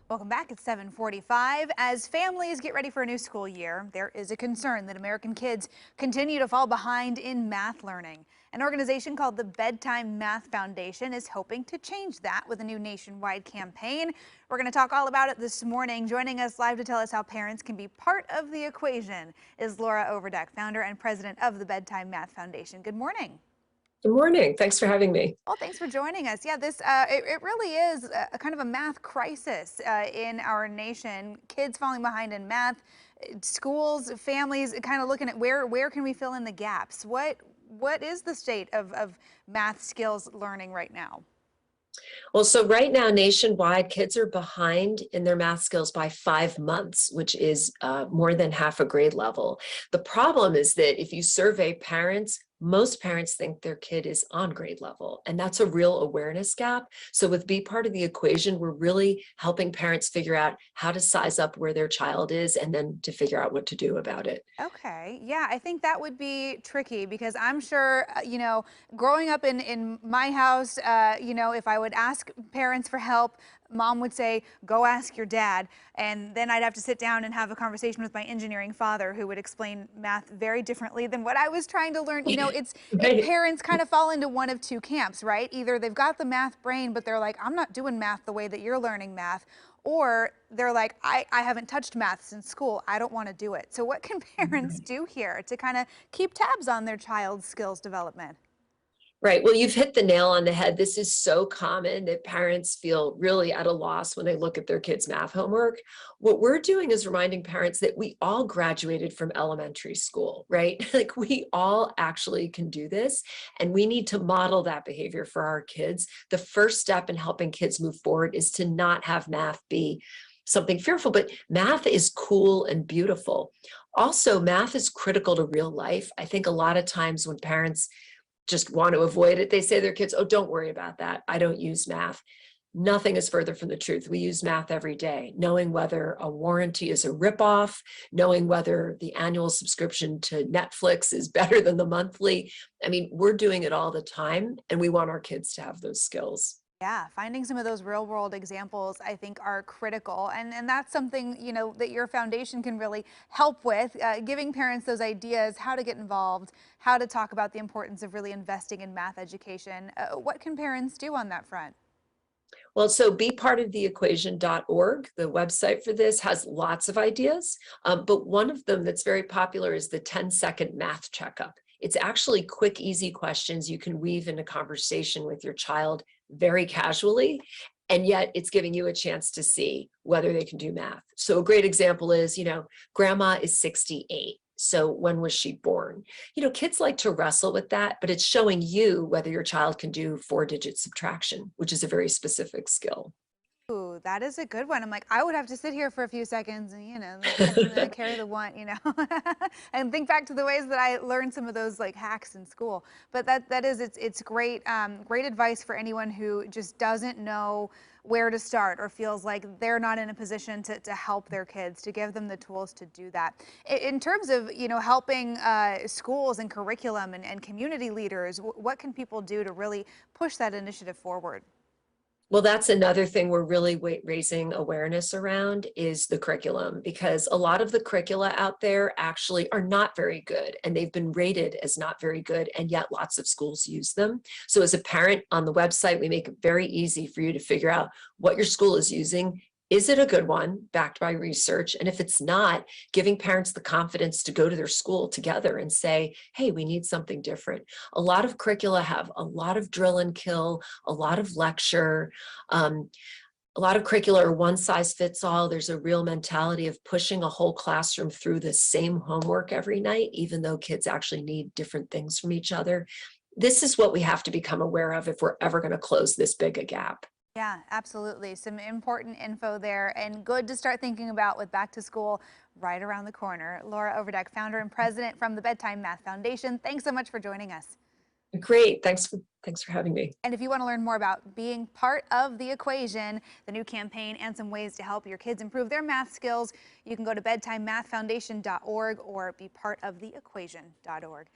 Welcome back. It's 7:45. As families get ready for a new school year, there is a concern that American kids continue to fall behind in math learning. An organization called the Bedtime Math Foundation is hoping to change that with a new nationwide campaign. We're going to talk all about it this morning. Joining us live to tell us how parents can be part of the equation is Laura Overdeck, founder and president of the Bedtime Math Foundation. Good morning. Good morning. Thanks for having me. Well, thanks for joining us. Yeah, it really is a kind of a math crisis in our nation. Kids falling behind in math, schools, families kind of looking at where can we fill in the gaps? What is the state of math skills learning right now? Well, so right now, nationwide, kids are behind in their math skills by 5 months, which is more than half a grade level. The problem is that if you survey parents, most parents think their kid is on grade level, and that's a real awareness gap. So with Be Part of the Equation, we're really helping parents figure out how to size up where their child is and then to figure out what to do about it. Okay. Yeah, I think that would be tricky because I'm sure, growing up in my house, if I would ask parents for help, mom would say, go ask your dad. And then I'd have to sit down and have a conversation with my engineering father who would explain math very differently than what I was trying to learn. Right. Parents kind of fall into one of two camps, right? Either they've got the math brain, but they're like, I'm not doing math the way that you're learning math. Or they're like, I haven't touched math since school. I don't want to do it. So what can parents do here to kind of keep tabs on their child's skills development? Right. Well, you've hit the nail on the head. This is so common that parents feel really at a loss when they look at their kids' math homework. What we're doing is reminding parents that we all graduated from elementary school, right? Like we all actually can do this, and we need to model that behavior for our kids. The first step in helping kids move forward is to not have math be something fearful, but math is cool and beautiful. Also, math is critical to real life. I think a lot of times when parents just want to avoid it, they say to their kids, oh, don't worry about that. I don't use math. Nothing is further from the truth. We use math every day, knowing whether a warranty is a ripoff, knowing whether the annual subscription to Netflix is better than the monthly. I mean, we're doing it all the time, and we want our kids to have those skills. Yeah, finding some of those real world examples I think are critical. And that's something, that your foundation can really help with, giving parents those ideas, how to get involved, how to talk about the importance of really investing in math education. What can parents do on that front? Well, so bepartoftheequation.org, the website for this, has lots of ideas. But one of them that's very popular is the 10-second math checkup. It's actually quick, easy questions you can weave into conversation with your child very casually. And yet it's giving you a chance to see whether they can do math. So a great example is, grandma is 68. So when was she born? Kids like to wrestle with that, but it's showing you whether your child can do 4-digit subtraction, which is a very specific skill. Ooh, that is a good one. I'm like, I would have to sit here for a few seconds and, carry the one, and think back to the ways that I learned some of those like hacks in school. But it's great, great advice for anyone who just doesn't know where to start or feels like they're not in a position to help their kids, to give them the tools to do that. In terms of, helping schools and curriculum and community leaders, what can people do to really push that initiative forward? Well, that's another thing we're really raising awareness around is the curriculum, because a lot of the curricula out there actually are not very good, and they've been rated as not very good, and yet lots of schools use them. So as a parent, on the website, we make it very easy for you to figure out what your school is using. Is it a good one, backed by research? And if it's not, giving parents the confidence to go to their school together and say, hey, we need something different. A lot of curricula have a lot of drill and kill, a lot of lecture. Um, a lot of curricula are one size fits all. There's a real mentality of pushing a whole classroom through the same homework every night, even though kids actually need different things from each other. This is what we have to become aware of if we're ever going to close this big a gap. Yeah, absolutely. Some important info there and good to start thinking about with back to school right around the corner. Laura Overdeck, founder and president from the Bedtime Math Foundation. Thanks so much for joining us. Great. Thanks for having me. And if you want to learn more about being part of the equation, the new campaign, and some ways to help your kids improve their math skills, you can go to bedtimemathfoundation.org or be part of the equation.org.